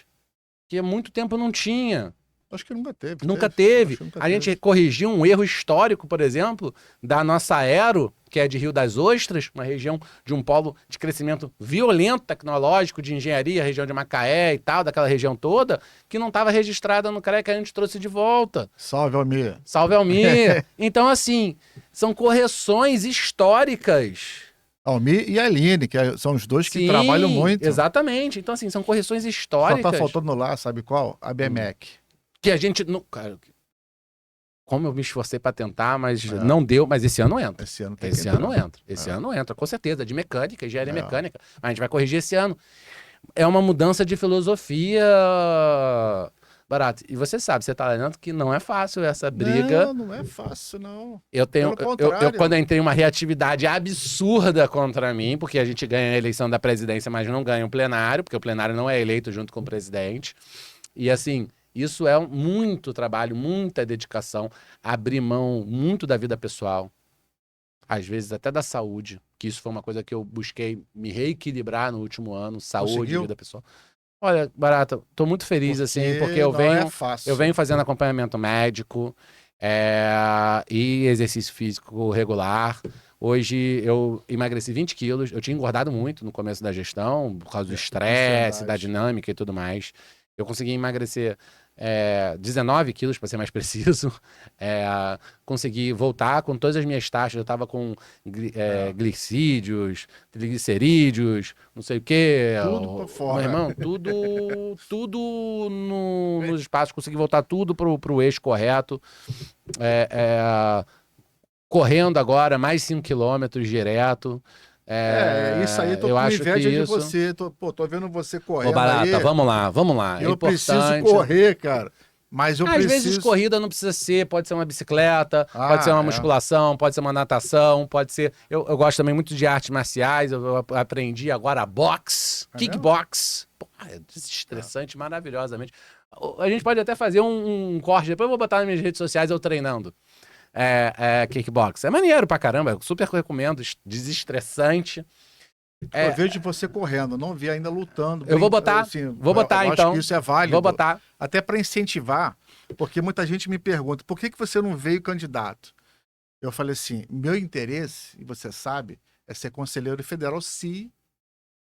que há muito tempo não tinha. Acho que nunca teve. Nunca teve. A gente corrigiu um erro histórico, por exemplo, da nossa Aero, que é de Rio das Ostras, uma região de um polo de crescimento violento tecnológico, de engenharia, região de Macaé e tal, daquela região toda, que não estava registrada no CREA, que a gente trouxe de volta. Salve, Almir. Salve, Almir. Então, assim, são correções históricas. Almir e a Aline, que são os dois que trabalham muito. Exatamente. Então, assim, são correções históricas. Só tá faltando lá, sabe qual? A BMEC. Que a gente... Cara, como eu me esforcei para tentar, mas não deu. Mas esse ano entra. Esse ano entra. Esse ano entra, com certeza. De mecânica, engenharia mecânica. A gente vai corrigir esse ano. É uma mudança de filosofia, Barato. E você sabe, você tá lendo que não é fácil essa briga. Não é fácil, não. Eu quando eu entrei uma reatividade absurda contra mim, porque a gente ganha a eleição da presidência, mas não ganha o plenário, porque o plenário não é eleito junto com o presidente. E assim... Isso é muito trabalho, muita dedicação, abrir mão muito da vida pessoal, às vezes até da saúde, que isso foi uma coisa que eu busquei me reequilibrar no último ano, saúde e vida pessoal. Olha, Barata, tô muito feliz porque eu venho fazendo acompanhamento médico e exercício físico regular. Hoje eu emagreci 20 quilos, eu tinha engordado muito no começo da gestão, por causa do estresse, da dinâmica e tudo mais. Eu consegui emagrecer 19 quilos, para ser mais preciso. Consegui voltar com todas as minhas taxas. Eu estava com glicídios, triglicerídeos, não sei o quê. Tudo pra fora. Meu irmão, tudo nos espaços. Consegui voltar tudo pro eixo correto. Correndo agora, mais 5 quilômetros direto. Isso aí, tô eu com acho inveja que de isso... você. Tô vendo você Ô, correndo Barata, aí. vamos lá. Eu É preciso importante. correr, cara. Mas eu Às preciso... vezes corrida não precisa ser, pode ser uma bicicleta, pode ser uma é. musculação, pode ser uma natação, pode ser... Eu gosto também muito de artes marciais, eu aprendi agora boxe, É kickbox. Pô, é desestressante, maravilhosamente. A gente pode até fazer um corte, depois eu vou botar nas minhas redes sociais eu treinando. Kickbox. É maneiro pra caramba, eu super recomendo, desestressante. Eu vejo você correndo, não vi ainda lutando. Eu vou botar, assim, vou botar eu então. acho que isso é válido. Vou botar. Até para incentivar, porque muita gente me pergunta, por que você não veio candidato? Eu falei assim, meu interesse, e você sabe, é ser conselheiro federal se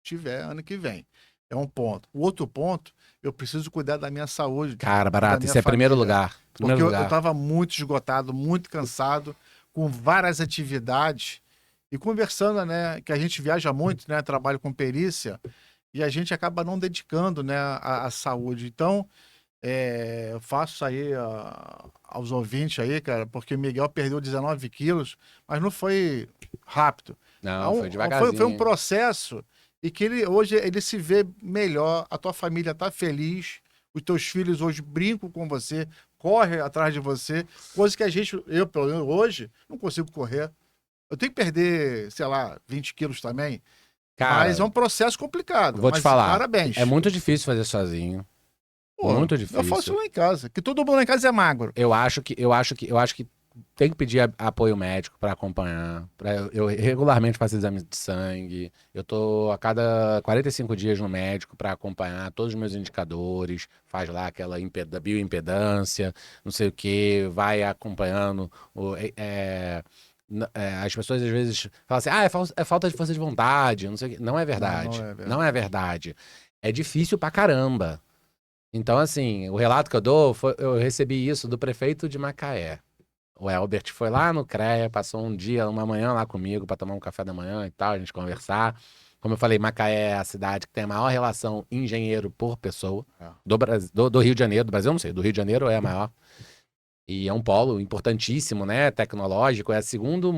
tiver ano que vem. É um ponto. O outro ponto, eu preciso cuidar da minha saúde. Cara, Barata, isso é primeiro lugar. Porque eu estava muito esgotado, muito cansado, com várias atividades. E conversando, né, que a gente viaja muito, né, trabalho com perícia, e a gente acaba não dedicando, né, a saúde. Então, eu faço isso aí aos ouvintes aí, cara, porque o Miguel perdeu 19 quilos, mas não foi rápido. Não, foi devagarzinho. Foi um processo e que hoje ele se vê melhor, a tua família tá feliz, os teus filhos hoje brincam com você, correm atrás de você, coisa que eu pelo menos hoje, não consigo correr. Eu tenho que perder, sei lá, 20 quilos também. Cara, mas é um processo complicado. Vou te falar. Parabéns. É muito difícil fazer sozinho. Pô, muito difícil. Eu faço lá em casa, que todo mundo lá em casa é magro. Eu acho que tem que pedir apoio médico para acompanhar. Eu regularmente faço exames de sangue. Eu tô a cada 45 dias no médico para acompanhar todos os meus indicadores. Faz lá aquela bioimpedância, não sei o que, vai acompanhando as pessoas às vezes falam assim, é falta de força de vontade, não sei o quê. Não é verdade. Não é verdade. É difícil pra caramba. Então, assim, o relato que eu dou, eu recebi isso do prefeito de Macaé. O Elbert foi lá no CREA, passou uma manhã lá comigo pra tomar um café da manhã e tal, a gente conversar. Como eu falei, Macaé é a cidade que tem a maior relação engenheiro por pessoa do Rio de Janeiro, do Brasil, não sei, do Rio de Janeiro é a maior. E é um polo importantíssimo, né? Tecnológico. É a segundo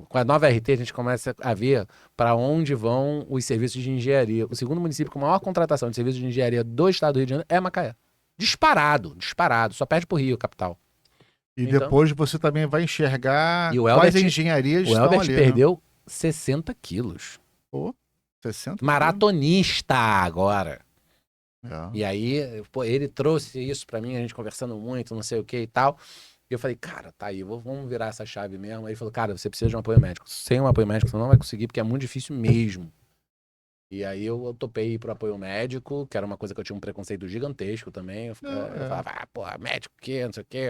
com a nova RT, a gente começa a ver para onde vão os serviços de engenharia. O segundo município com maior contratação de serviços de engenharia do estado do Rio de Janeiro é Macaé. Disparado. Só perde pro Rio, capital. E então, depois você também vai enxergar quais engenharias estão ali. O Elbert perdeu 60 quilos. Pô, 60 Maratonista agora. É. E aí, ele trouxe isso pra mim, a gente conversando muito, não sei o que e tal. E eu falei, cara, tá aí, vamos virar essa chave mesmo. Aí ele falou, cara, você precisa de um apoio médico. Sem um apoio médico você não vai conseguir, porque é muito difícil mesmo. E aí eu topei ir pro apoio médico, que era uma coisa que eu tinha um preconceito gigantesco também. Eu falava, médico o quê, não sei o quê.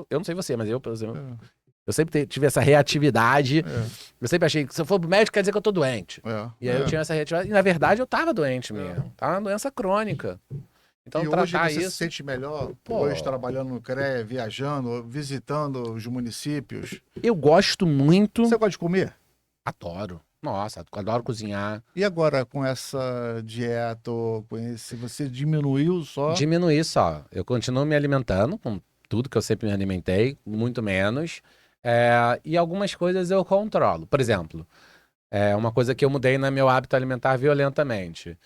Eu não sei você, mas eu, por exemplo... Eu sempre tive essa reatividade. Eu sempre achei que se eu for pro médico quer dizer que eu tô doente. E aí eu tinha essa reatividade. E na verdade eu tava doente mesmo. Tava uma doença crônica. Então e tratar hoje você isso... se sente melhor? Hoje trabalhando no CREA, viajando, visitando os municípios? Eu gosto muito... Você gosta de comer? Adoro. Nossa, adoro cozinhar. E agora com essa dieta, se você diminuiu só? Diminuí só. Eu continuo me alimentando com tudo que eu sempre me alimentei, muito menos. E algumas coisas eu controlo. Por exemplo, uma coisa que eu mudei no meu hábito alimentar violentamente.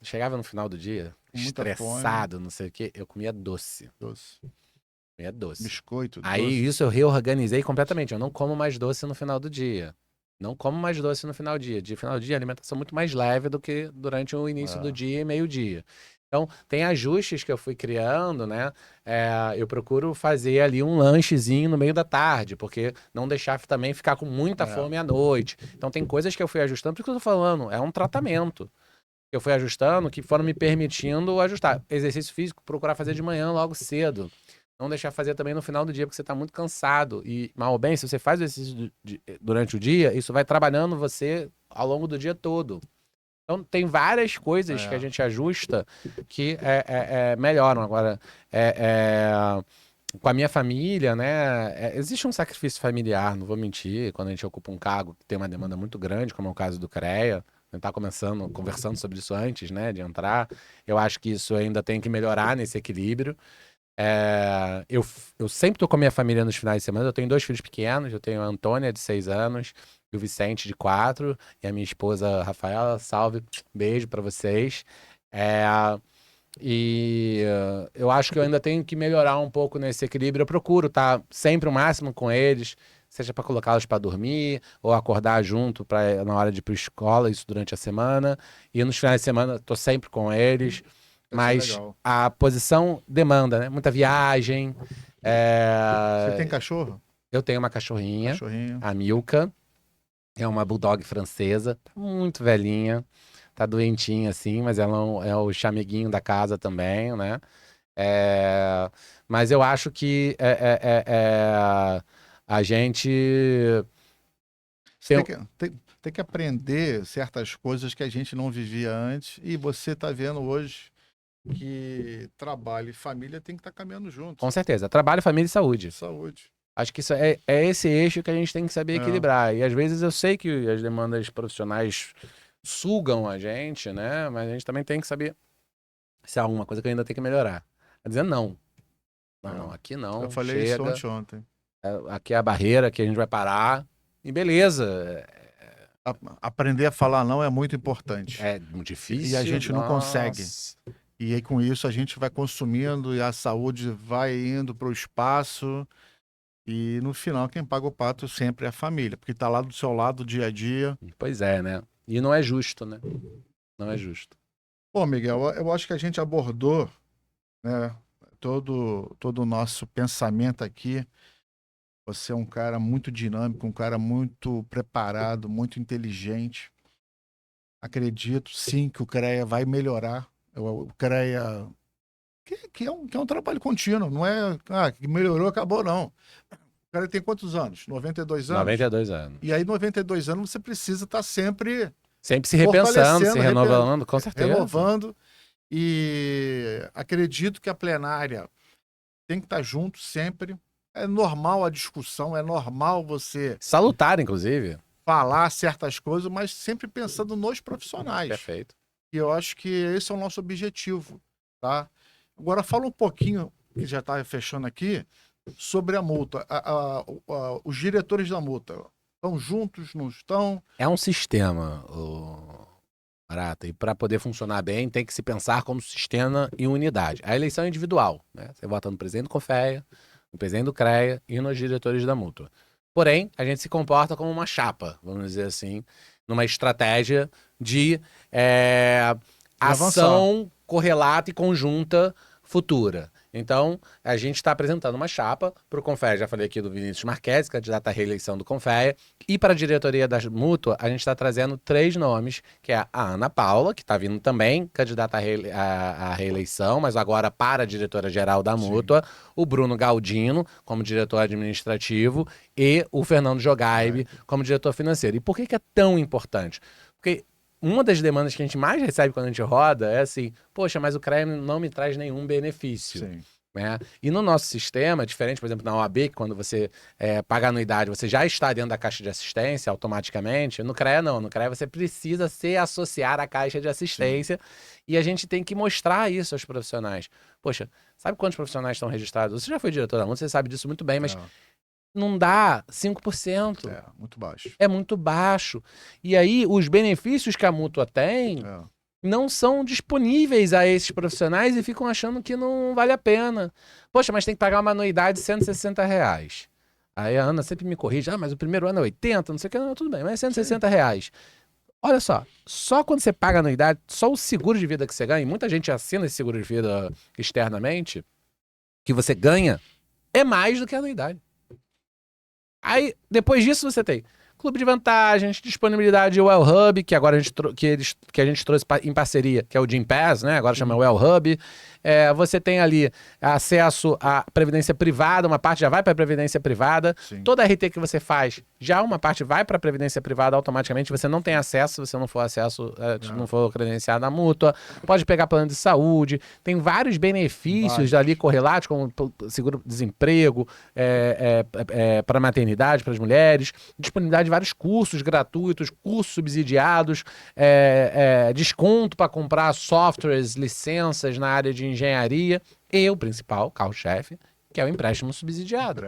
Chegava no final do dia, estressado, não sei o quê, eu comia doce. Comia doce. Biscoito, Aí doce. isso eu reorganizei completamente. Eu não como mais doce no final do dia. Não como mais doce no final do dia. De final do dia, a alimentação é muito mais leve do que durante o início do dia e meio-dia. Então, tem ajustes que eu fui criando, né? Eu procuro fazer ali um lanchezinho no meio da tarde, porque não deixar também ficar com muita fome à noite. Então, tem coisas que eu fui ajustando. Por que eu tô falando? É um tratamento. Eu fui ajustando que foram me permitindo ajustar. Exercício físico, procurar fazer de manhã logo cedo. Não deixar fazer também no final do dia, porque você está muito cansado. E, mal ou bem, se você faz o exercício durante o dia, isso vai trabalhando você ao longo do dia todo. Então, tem várias coisas que a gente ajusta que melhoram. Agora, com a minha família, né? Existe um sacrifício familiar, não vou mentir, quando a gente ocupa um cargo que tem uma demanda muito grande, como é o caso do CREA. A gente tá conversando sobre isso antes, né, de entrar. Eu acho que isso ainda tem que melhorar nesse equilíbrio. Eu sempre tô com a minha família nos finais de semana. Eu tenho 2 filhos pequenos. Eu tenho a Antônia, de 6 anos, e o Vicente, de 4. E a minha esposa, Rafaela. Salve, beijo pra vocês. Eu acho que eu ainda tenho que melhorar um pouco nesse equilíbrio. Eu procuro estar sempre o máximo com eles, seja para colocá-los para dormir ou acordar junto na hora de ir para escola, isso durante a semana. E nos finais de semana tô sempre com eles. Mas a posição demanda, né? Muita viagem. Você tem cachorro? Eu tenho uma cachorrinha, Cachorrinho. a Milka. É uma bulldog francesa, tá muito velhinha. Tá doentinha assim, mas ela é o chameguinho da casa também, né? Mas eu acho que a gente Você tem que aprender certas coisas que a gente não vivia antes, e você está vendo hoje que trabalho e família tem que estar caminhando juntos. Com certeza. Trabalho, família e saúde. Saúde. Acho que isso é esse eixo que a gente tem que saber equilibrar. E às vezes eu sei que as demandas profissionais sugam a gente, né? Mas a gente também tem que saber se há alguma coisa que eu ainda tenho que melhorar. Tá dizendo não. Não, aqui não. Eu falei chega. isso ontem. Aqui é a barreira, que a gente vai parar. E beleza. Aprender a falar não é muito importante. É muito difícil. E a gente não consegue. Nossa. E aí, com isso, a gente vai consumindo e a saúde vai indo para o espaço. E no final, quem paga o pato sempre é a família, porque está lá do seu lado, dia a dia. Pois é, né? E não é justo, né? Não é justo. Pô, Miguel, eu acho que a gente abordou, né, todo o nosso pensamento aqui. Você é um cara muito dinâmico, um cara muito preparado, muito inteligente. Acredito, sim, que o CREA vai melhorar. O CREA, que é um trabalho contínuo, não é que melhorou, acabou, não. O cara tem quantos anos? 92 anos? 92 anos. E aí, 92 anos, você precisa estar sempre se repensando, se renovando, com certeza. Renovando. E acredito que a plenária tem que estar junto sempre. É normal a discussão, é normal você salutar, inclusive, falar certas coisas, mas sempre pensando nos profissionais. Perfeito. E eu acho que esse é o nosso objetivo, tá? Agora fala um pouquinho, que já está fechando aqui, sobre a multa. Os diretores da multa estão juntos, não estão? É um sistema, Barata, e para poder funcionar bem tem que se pensar como sistema e unidade. A eleição é individual, né? Você vota no presidente do CONFEA, no presidente do CREA e nos diretores da multa. Porém, a gente se comporta como uma chapa, vamos dizer assim, numa estratégia de ação correlata e conjunta futura. Então, a gente está apresentando uma chapa para o CONFEA, já falei aqui do Vinícius Marques, candidato à reeleição do CONFEA, e para a diretoria da Mútua, a gente está trazendo 3 nomes, que é a Ana Paula, que está vindo também, candidata à reeleição, mas agora para a diretora-geral da Mútua, o Bruno Galdino, como diretor administrativo, e o Fernando Jogaibe, como diretor financeiro. E por que é tão importante? Porque uma das demandas que a gente mais recebe quando a gente roda é assim, poxa, mas o CREA não me traz nenhum benefício. Sim. Né? E no nosso sistema, diferente, por exemplo, na OAB, que quando você paga anuidade, você já está dentro da caixa de assistência automaticamente. No CREA não, no CREA você precisa se associar à caixa de assistência. Sim. E a gente tem que mostrar isso aos profissionais. Poxa, sabe quantos profissionais estão registrados? Você já foi diretor da multa, você sabe disso muito bem, mas não dá 5%. É, muito baixo. É muito baixo. E aí, os benefícios que a mútua tem não são disponíveis a esses profissionais e ficam achando que não vale a pena. Poxa, mas tem que pagar uma anuidade de R$160. Aí a Ana sempre me corrige, mas o primeiro ano é 80, não sei o que, não, tudo bem, mas é R$160. Olha só quando você paga a anuidade, só o seguro de vida que você ganha, e muita gente assina esse seguro de vida externamente, que você ganha, é mais do que a anuidade. Aí, depois disso, você tem Clube de vantagens, disponibilidade Well Hub, que agora que a gente trouxe em parceria, que é o Gym Pass, né? Agora chama Well Hub. Você tem ali acesso à previdência privada, uma parte já vai para a previdência privada. Sim. Toda RT que você faz, já uma parte vai para a previdência privada automaticamente. Você não tem acesso, se você não for não for credenciado na mútua. Pode pegar plano de saúde. Tem vários benefícios ali correlatos, como seguro-desemprego, para maternidade, para as mulheres. Disponibilidade de vários cursos gratuitos, cursos subsidiados, desconto para comprar softwares, licenças na área de engenharia e o principal, carro-chefe, que é o empréstimo subsidiado.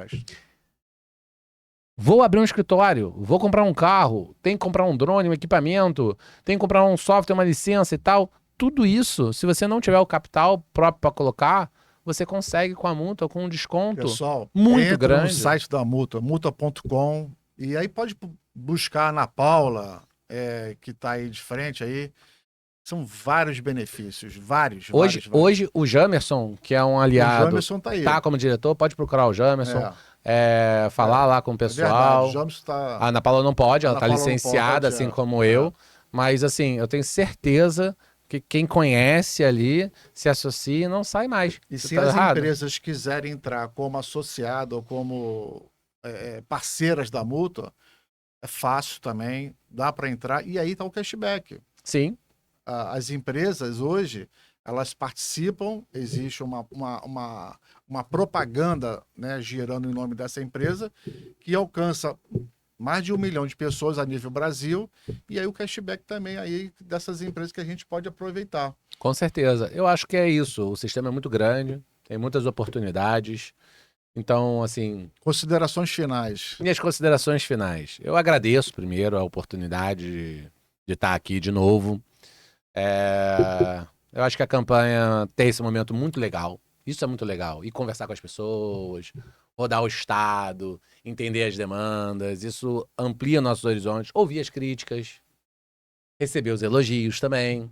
Vou abrir um escritório, vou comprar um carro, tem que comprar um drone, um equipamento, tem que comprar um software, uma licença e tal. Tudo isso, se você não tiver o capital próprio para colocar, você consegue com a mútua, com um desconto Pessoal, muito entra grande. no site da mútua, mútua.com, e aí pode buscar na Paula, que está aí de frente aí. São vários benefícios, vários. Hoje o Jamerson, que é um aliado, o Jamerson tá aí. Tá como diretor, pode procurar o Jamerson, falar lá com o pessoal. O Jamerson tá... A Ana Paula não pode, ela Ana tá Paula não licenciada, pode, assim como eu. Mas, assim, eu tenho certeza que quem conhece ali se associa e não sai mais. E Você se tá as errado? empresas quiserem entrar como associado ou como parceiras da mútua, é fácil também, dá para entrar. E aí tá o cashback. Sim. As empresas hoje, elas participam, existe uma propaganda, né, girando em nome dessa empresa, que alcança mais de 1 milhão de pessoas a nível Brasil, e aí o cashback também aí dessas empresas que a gente pode aproveitar. Com certeza. Eu acho que é isso. O sistema é muito grande, tem muitas oportunidades. Então, assim... Considerações finais. Minhas considerações finais. Eu agradeço, primeiro, a oportunidade de estar aqui de novo. Eu acho que a campanha tem esse momento muito legal. Isso é muito legal. E conversar com as pessoas, rodar o estado, entender as demandas. Isso amplia nossos horizontes. Ouvir as críticas, receber os elogios também.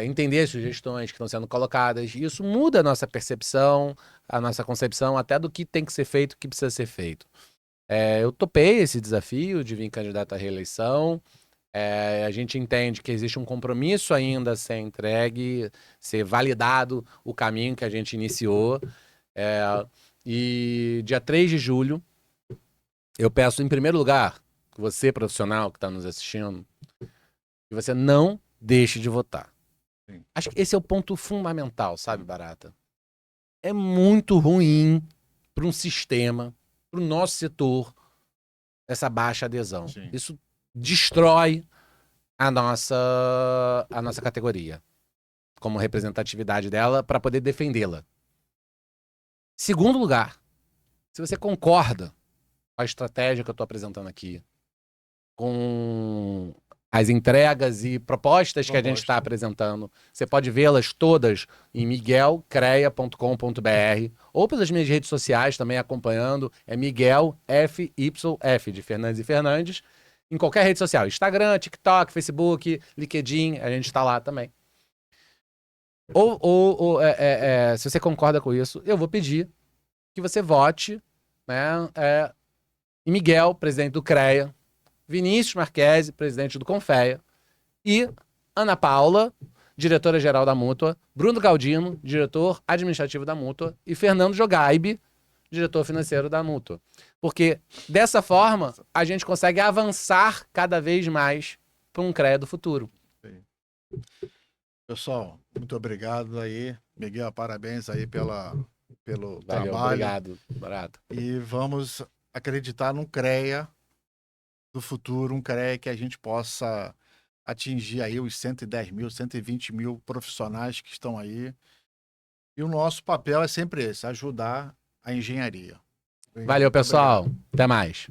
Entender as sugestões que estão sendo colocadas. Isso muda a nossa percepção, a nossa concepção até do que tem que ser feito, o que precisa ser feito. Eu topei esse desafio de vir candidato à reeleição. A gente entende que existe um compromisso ainda a ser entregue, ser validado o caminho que a gente iniciou. E dia 3 de julho, eu peço, em primeiro lugar, que você, profissional que está nos assistindo, que você não deixe de votar. Sim. Acho que esse é o ponto fundamental, sabe, Barata? É muito ruim para um sistema, para o nosso setor, essa baixa adesão. Sim. Isso destrói a nossa categoria como representatividade dela para poder defendê-la. Segundo lugar, se você concorda com a estratégia que eu estou apresentando aqui, com as entregas e propostas que a gente está apresentando, você pode vê-las todas em miguelcreia.com.br ou pelas minhas redes sociais também acompanhando, é Miguel FYF, de Fernandes e Fernandes, em qualquer rede social, Instagram, TikTok, Facebook, LinkedIn, a gente está lá também. Se você concorda com isso, eu vou pedir que você vote, né, em Miguel, presidente do CREA, Vinícius Marquesi, presidente do Confeia, e Ana Paula, diretora-geral da Mútua, Bruno Galdino, diretor administrativo da Mútua, e Fernando Jogaibe, diretor financeiro da Mútua. Porque, dessa forma, a gente consegue avançar cada vez mais para um CREA do futuro. Pessoal, muito obrigado aí. Miguel, parabéns aí pelo Valeu, trabalho. obrigado, Barata. E vamos acreditar num CREA do futuro, um CREA que a gente possa atingir aí os 110 mil, 120 mil profissionais que estão aí. E o nosso papel é sempre esse, ajudar a engenharia. Valeu, pessoal. Obrigado. Até mais.